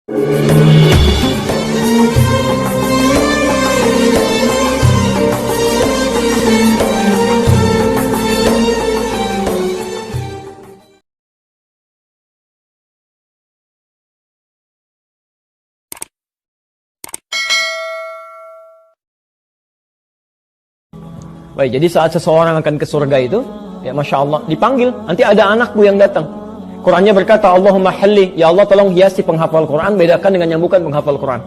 Baik, jadi saat seseorang akan ke surga itu, ya Masya Allah, dipanggil, nanti ada anakku yang datang. Qurannya berkata, Allahumma halli, ya Allah tolong hiasi penghafal Quran, bedakan dengan yang bukan penghafal Quran.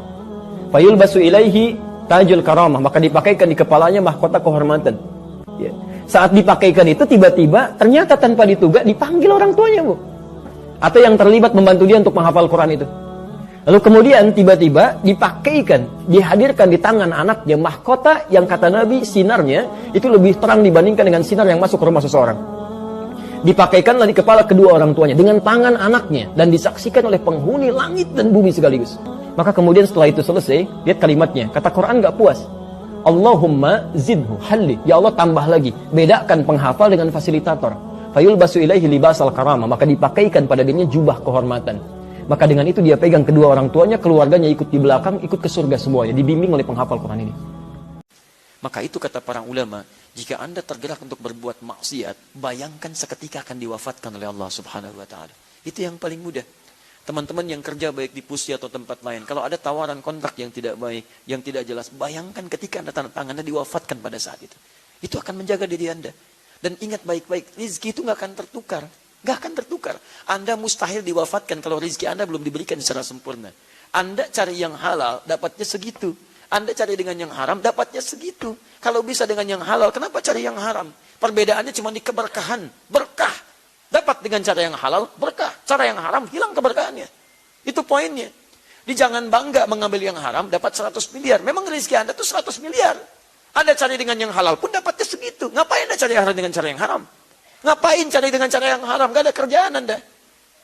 Fayul basu ilaihi tajul karamah, maka dipakaikan di kepalanya mahkota kehormatan. Ya. Saat dipakaikan itu, tiba-tiba, ternyata tanpa ditugak, dipanggil orang tuanya, Bu. Atau yang terlibat membantu dia untuk menghafal Quran itu. Lalu kemudian tiba-tiba dipakaikan, dihadirkan di tangan anaknya mahkota yang kata Nabi sinarnya itu lebih terang dibandingkan dengan sinar yang masuk ke rumah seseorang. Dipakaikanlah di kepala kedua orang tuanya dengan tangan anaknya dan disaksikan oleh penghuni langit dan bumi sekaligus. Maka kemudian setelah itu selesai, lihat kalimatnya, kata Quran gak puas. Allahumma zidhu halli, ya Allah tambah lagi, bedakan penghafal dengan fasilitator. Fayul basu ilaihi libasal karamah, maka dipakaikan pada dirinya jubah kehormatan. Maka dengan itu dia pegang kedua orang tuanya, keluarganya ikut di belakang, ikut ke surga semuanya, dibimbing oleh penghafal Quran ini. Maka itu kata para ulama, jika Anda tergerak untuk berbuat maksiat, bayangkan seketika akan diwafatkan oleh Allah Subhanahu wa taala. Itu yang paling mudah. Teman-teman yang kerja baik di Pusi atau tempat lain, kalau ada tawaran kontrak yang tidak baik, yang tidak jelas, bayangkan ketika Anda tanda tangan, Anda diwafatkan pada saat itu. Itu akan menjaga diri Anda. Dan ingat baik-baik, rezeki itu nggak akan tertukar. Gak akan tertukar. Anda mustahil diwafatkan kalau rezeki Anda belum diberikan secara sempurna. Anda cari yang halal, dapatnya segitu. Anda cari dengan yang haram, dapatnya segitu. Kalau bisa dengan yang halal, kenapa cari yang haram? Perbedaannya cuma di keberkahan. Berkah. Dapat dengan cara yang halal, berkah. Cara yang haram, hilang keberkahannya. Itu poinnya. Di jangan bangga mengambil yang haram, dapat 100 miliar. Memang rezeki Anda itu 100 miliar. Anda cari dengan yang halal pun dapatnya segitu. Ngapain Anda cari yang haram dengan cara yang haram? Ngapain cari dengan cara yang haram? Gak ada kerjaan Anda.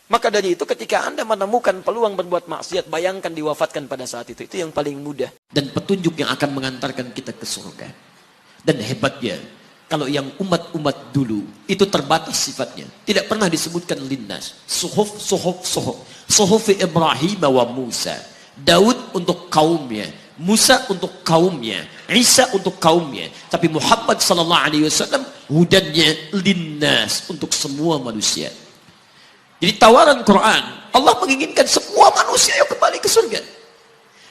Maka dari itu ketika Anda menemukan peluang berbuat maksiat, bayangkan diwafatkan pada saat itu. Itu yang paling mudah. Dan petunjuk yang akan mengantarkan kita ke surga. Dan hebatnya, kalau yang umat-umat dulu, itu terbatas sifatnya. Tidak pernah disebutkan linnas. Suhuf. Suhuf Ibrahim wa Musa. Daud untuk kaumnya. Musa untuk kaumnya, Isa untuk kaumnya, tapi Muhammad sallallahu alaihi wasallam hudannya linnas untuk semua manusia. Jadi tawaran Quran, Allah menginginkan semua manusia yang kembali ke surga.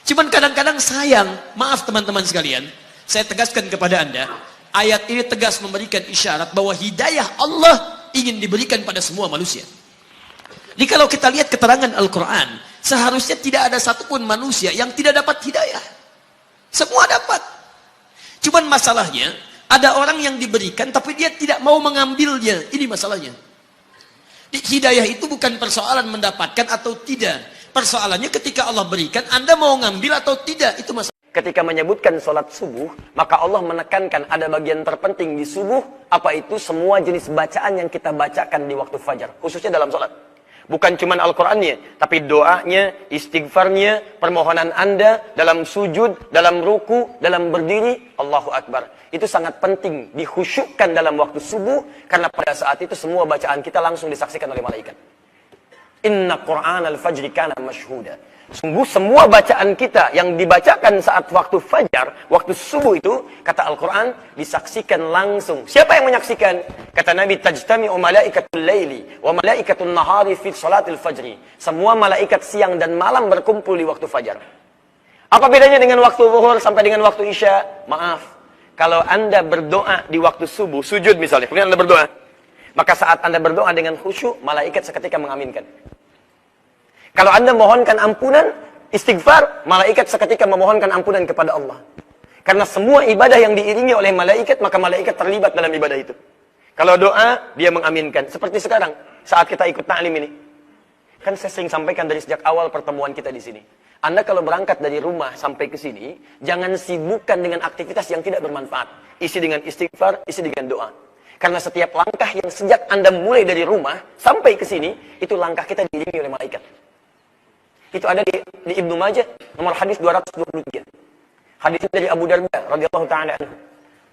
Cuman kadang-kadang sayang, maaf teman-teman sekalian, saya tegaskan kepada Anda, ayat ini tegas memberikan isyarat bahwa hidayah Allah ingin diberikan pada semua manusia. Jadi kalau kita lihat keterangan Al-Quran, seharusnya tidak ada satupun manusia yang tidak dapat hidayah. Semua dapat. Cuman masalahnya, ada orang yang diberikan tapi dia tidak mau mengambilnya. Ini masalahnya. Hidayah itu bukan persoalan mendapatkan atau tidak. Persoalannya ketika Allah berikan, Anda mau ngambil atau tidak. Itu masalah. Ketika menyebutkan sholat subuh, maka Allah menekankan ada bagian terpenting di subuh, apa itu semua jenis bacaan yang kita bacakan di waktu fajar. Khususnya dalam sholat. Bukan cuma Al-Qurannya, tapi doanya, istighfarnya, permohonan Anda dalam sujud, dalam ruku, dalam berdiri, Allahu Akbar. Itu sangat penting, dikhusyukkan dalam waktu subuh, karena pada saat itu semua bacaan kita langsung disaksikan oleh malaikat. Inna Qur'an al-fajri kana mashhuda. Sungguh semua bacaan kita yang dibacakan saat waktu fajar, waktu subuh itu, kata Al-Quran, disaksikan langsung. Siapa yang menyaksikan? Kata Nabi, tajtami'u malaikatul laili wa malaikatul nahari fi salatil fajri. Semua malaikat siang dan malam berkumpul di waktu fajar. Apa bedanya dengan waktu zuhur sampai dengan waktu isya? Maaf, kalau Anda berdoa di waktu subuh, sujud misalnya, kemudian Anda berdoa, maka saat Anda berdoa dengan khusyuk, malaikat seketika mengaminkan. Kalau Anda mohonkan ampunan, istighfar, malaikat seketika memohonkan ampunan kepada Allah. Karena semua ibadah yang diiringi oleh malaikat, maka malaikat terlibat dalam ibadah itu. Kalau doa, dia mengaminkan. Seperti sekarang, saat kita ikut ta'lim ini. Kan saya sering sampaikan dari sejak awal pertemuan kita di sini. Anda kalau berangkat dari rumah sampai ke sini, jangan sibukkan dengan aktivitas yang tidak bermanfaat. Isi dengan istighfar, isi dengan doa. Karena setiap langkah yang sejak Anda mulai dari rumah sampai ke sini, itu langkah kita diiringi oleh malaikat. Itu ada di Ibnu Majah, nomor hadis 223. Hadis dari Abu Darda radhiyallahu taala anhu.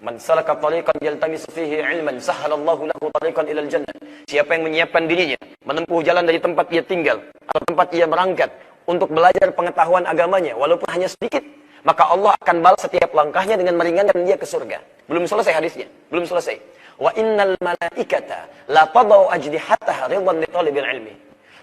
Man salaka tariqan yaltamisu fihi ilman sahhalallahu lahu tariqan ilal jannah. Siapa yang menyiapkan dirinya menempuh jalan dari tempat ia tinggal atau tempat ia berangkat untuk belajar pengetahuan agamanya, walaupun hanya sedikit, maka Allah akan balas setiap langkahnya dengan meringankan dia ke surga. Belum selesai hadisnya, belum selesai. Wa innal malaikata la tadau ajnihataha ridwan li talibil ilmi.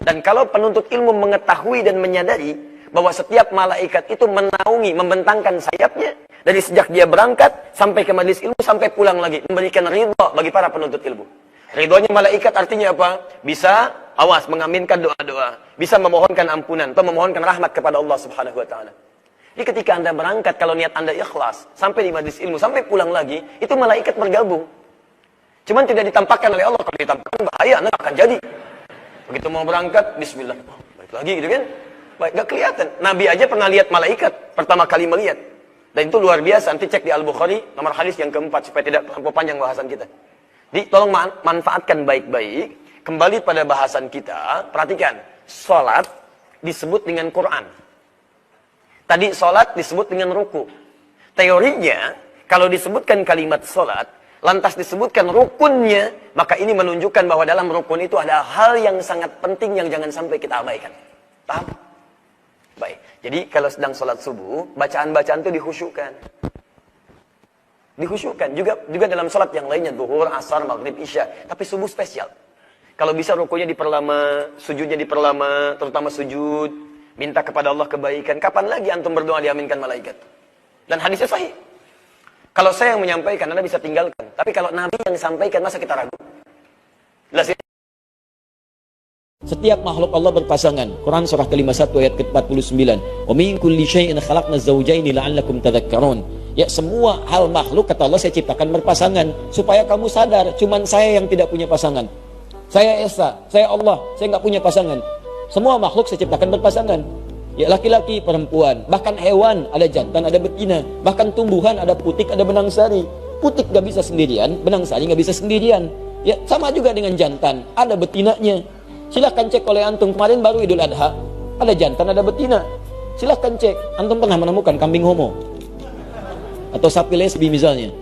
Dan kalau penuntut ilmu mengetahui dan menyadari bahwa setiap malaikat itu menaungi, membentangkan sayapnya dari sejak dia berangkat sampai ke majelis ilmu sampai pulang lagi, memberikan ridha bagi para penuntut ilmu. Ridhonya malaikat artinya apa? Bisa awas mengaminkan doa-doa, bisa memohonkan ampunan atau memohonkan rahmat kepada Allah Subhanahu wa taala. Jadi ketika Anda berangkat, kalau niat Anda ikhlas, sampai di majelis ilmu, sampai pulang lagi, itu malaikat bergabung. Cuman tidak ditampakkan oleh Allah. Kalau ditampakkan bahaya, Anda akan jadi. Begitu mau berangkat, bismillah. Oh, baik lagi gitu kan? Baik, gak kelihatan. Nabi aja pernah lihat malaikat, pertama kali melihat. Dan itu luar biasa, nanti cek di Al-Bukhari, nomor hadis yang keempat, supaya tidak terlampau panjang bahasan kita. Jadi tolong manfaatkan baik-baik. Kembali pada bahasan kita, perhatikan. Salat disebut dengan Quran. Tadi salat disebut dengan ruku. Teorinya, kalau disebutkan kalimat salat, lantas disebutkan rukunnya, maka ini menunjukkan bahwa dalam rukun itu ada hal yang sangat penting yang jangan sampai kita abaikan. Paham? Baik. Jadi kalau sedang salat subuh, bacaan-bacaan itu dikhusyukkan. Dikhusyukkan juga dalam salat yang lainnya, zuhur, asar, maghrib, isya, tapi subuh spesial. Kalau bisa rukunya diperlama, sujudnya diperlama, terutama sujud, minta kepada Allah kebaikan. Kapan lagi antum berdoa diaminkan malaikat? Dan hadisnya sahih. Kalau saya yang menyampaikan, Anda bisa tinggalkan. Tapi kalau Nabi yang sampaikan, masa kita ragu? Jelas ya? Setiap makhluk Allah berpasangan. Quran surah ke-51 ayat ke-49. Wa min kulli syai'in khalaqna zawjaini la'allakum tadhakkarun. Ya, semua hal makhluk kata Allah saya ciptakan berpasangan supaya kamu sadar, cuman saya yang tidak punya pasangan. Saya Esa, saya Allah, saya nggak punya pasangan. Semua makhluk saya ciptakan berpasangan. Ya, laki-laki, perempuan, bahkan hewan ada jantan, ada betina, bahkan tumbuhan ada putik, ada benang sari. Putik nggak bisa sendirian, benang sari nggak bisa sendirian. Ya, sama juga dengan jantan, ada betinanya. Silahkan cek oleh antum, kemarin baru Idul Adha, ada jantan, ada betina. Silahkan cek, antum pernah menemukan kambing homo? Atau sapi lesbi misalnya?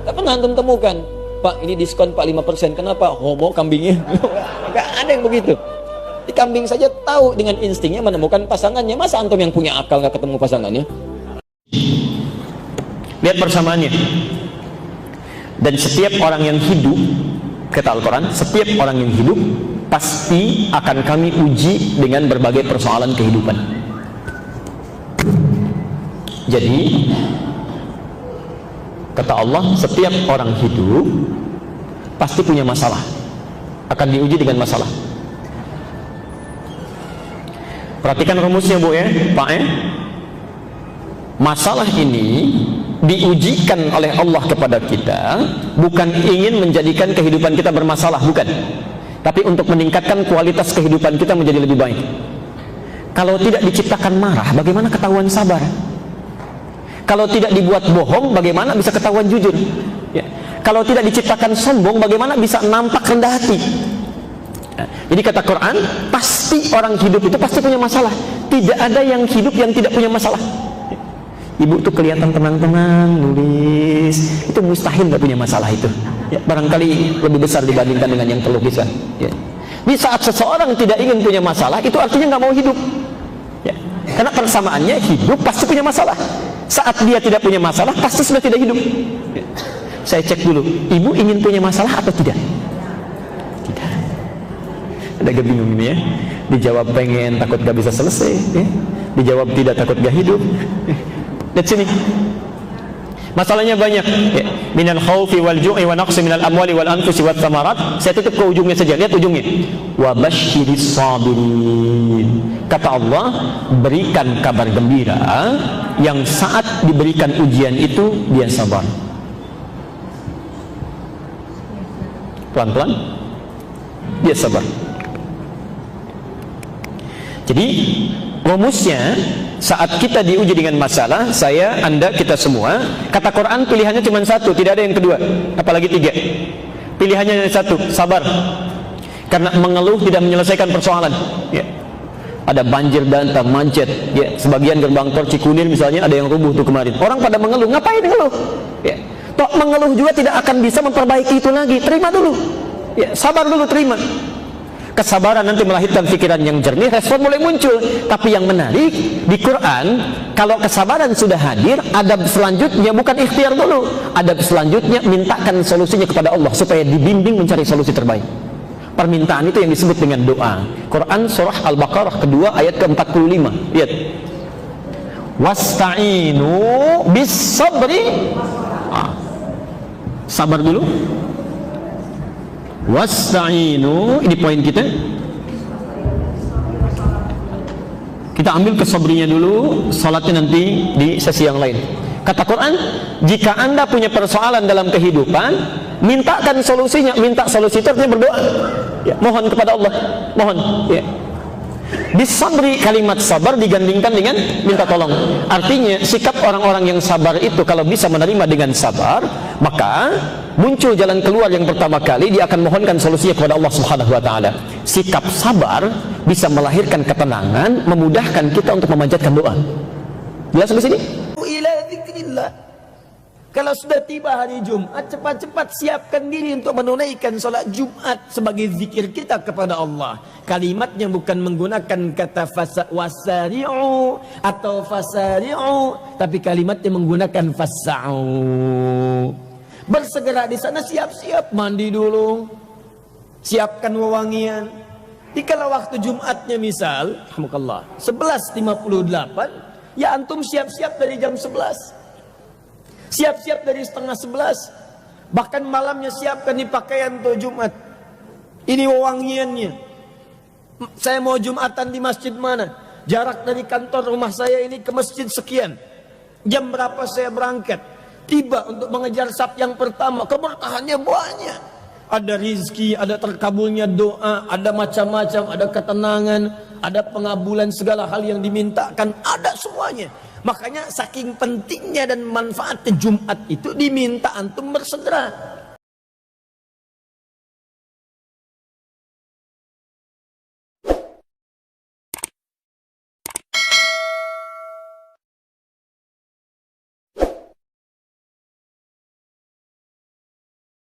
Tak pernah antum temukan. Pak, ini diskon Pak 5%, kenapa? Homo kambingnya. Gak ada yang begitu. Di kambing saja tahu dengan instingnya menemukan pasangannya. Masa antum yang punya akal gak ketemu pasangannya? Lihat persamaannya. Dan setiap orang yang hidup, kata Al-Quran, setiap orang yang hidup pasti akan kami uji dengan berbagai persoalan kehidupan. Jadi kata Allah, setiap orang hidup pasti punya masalah, akan diuji dengan masalah. Perhatikan rumusnya Bu ya, Pak ya. Masalah ini diujikan oleh Allah kepada kita bukan ingin menjadikan kehidupan kita bermasalah, bukan, tapi untuk meningkatkan kualitas kehidupan kita menjadi lebih baik. Kalau tidak diciptakan marah, bagaimana ketahuan sabar? Kalau tidak dibuat bohong, bagaimana bisa ketahuan jujur? Ya. Kalau tidak diciptakan sombong, bagaimana bisa nampak rendah hati? Ya. Jadi kata Quran, pasti orang hidup itu pasti punya masalah. Tidak ada yang hidup yang tidak punya masalah. Ya. Ibu tuh kelihatan tenang-tenang, nulis, itu mustahil gak punya masalah itu. Ya. Barangkali lebih besar dibandingkan dengan yang pelukiskan. Ya. Di saat seseorang tidak ingin punya masalah, itu artinya gak mau hidup. Ya. Karena persamaannya hidup pasti punya masalah. Saat dia tidak punya masalah, pasti sudah tidak hidup. Saya cek dulu, ibu ingin punya masalah atau tidak? Tidak. Ada agak bingung ini ya. Dijawab pengen, takut gak bisa selesai ya. Dijawab tidak, takut gak hidup. Lihat sini, masalahnya banyak ya. Minal khawfi wal ju'i wa naqsi minal amwali wal anfusi wat thamarat. Saya tutup ke ujungnya saja, lihat ujungnya. Wa basyiris sabirin. Kata Allah, berikan kabar gembira yang saat diberikan ujian itu dia sabar. Pelan-pelan dia sabar. Jadi rumusnya, saat kita diuji dengan masalah, saya, anda, kita semua, kata Quran pilihannya cuma satu, tidak ada yang kedua, apalagi tiga. Pilihannya hanya satu, sabar. Karena mengeluh tidak menyelesaikan persoalan ya. Ada banjir dan macet ya. Sebagian gerbang tol Cikunir misalnya ada yang rubuh tuh kemarin. Orang pada mengeluh, ngapain ngeluh ya? Toh mengeluh juga tidak akan bisa memperbaiki itu lagi. Terima dulu ya, sabar dulu, terima. kesabaran nanti melahirkan pikiran yang jernih, respon mulai muncul. Tapi yang menarik di Quran, kalau kesabaran sudah hadir, adab selanjutnya bukan ikhtiar dulu, adab selanjutnya mintakan solusinya kepada Allah supaya dibimbing mencari solusi terbaik. Permintaan itu yang disebut dengan doa. Quran surah Al-Baqarah kedua ayat ke-45. Lihat. Wasta'inu bis sabri. Sabar dulu. Wasta'inu, ini poin kita. Kita ambil kesabrinya dulu, salatnya nanti di sesi yang lain. Kata Quran, jika Anda punya persoalan dalam kehidupan, mintakan solusinya, minta solusi itu artinya berdoa. Ya, mohon kepada Allah, mohon. Ya. Bisabri, kalimat sabar digandingkan dengan minta tolong. Artinya sikap orang-orang yang sabar itu kalau bisa menerima dengan sabar, maka muncul jalan keluar yang pertama kali, dia akan mohonkan solusinya kepada Allah Subhanahu wa taala. Sikap sabar bisa melahirkan ketenangan, memudahkan kita untuk memanjatkan doa. Jelas sampai sini? Ila dzikrillah. Kalau sudah tiba hari Jumat, cepat-cepat siapkan diri untuk menunaikan salat Jumat sebagai zikir kita kepada Allah. Kalimatnya bukan menggunakan kata wasari'u atau fasari'u, tapi kalimatnya menggunakan fasa'u. Bersegera di sana, siap-siap mandi dulu, siapkan wewangian. Dikala waktu Jumatnya misal, alhamdulillah 11.58, ya antum siap-siap dari jam 11. Siap-siap dari setengah 11. Bahkan malamnya siapkan di pakaian untuk Jumat. Ini wewangiannya. Saya mau Jumatan di masjid mana? Jarak dari kantor rumah saya ini ke masjid sekian. Jam berapa saya berangkat? Tiba untuk mengejar saf yang pertama. Keberkahannya banyak. Ada rizki, ada terkabulnya doa, ada macam-macam, ada ketenangan, ada pengabulan segala hal yang dimintakan, ada semuanya. Makanya saking pentingnya dan manfaatnya Jumat itu diminta antum bersegera.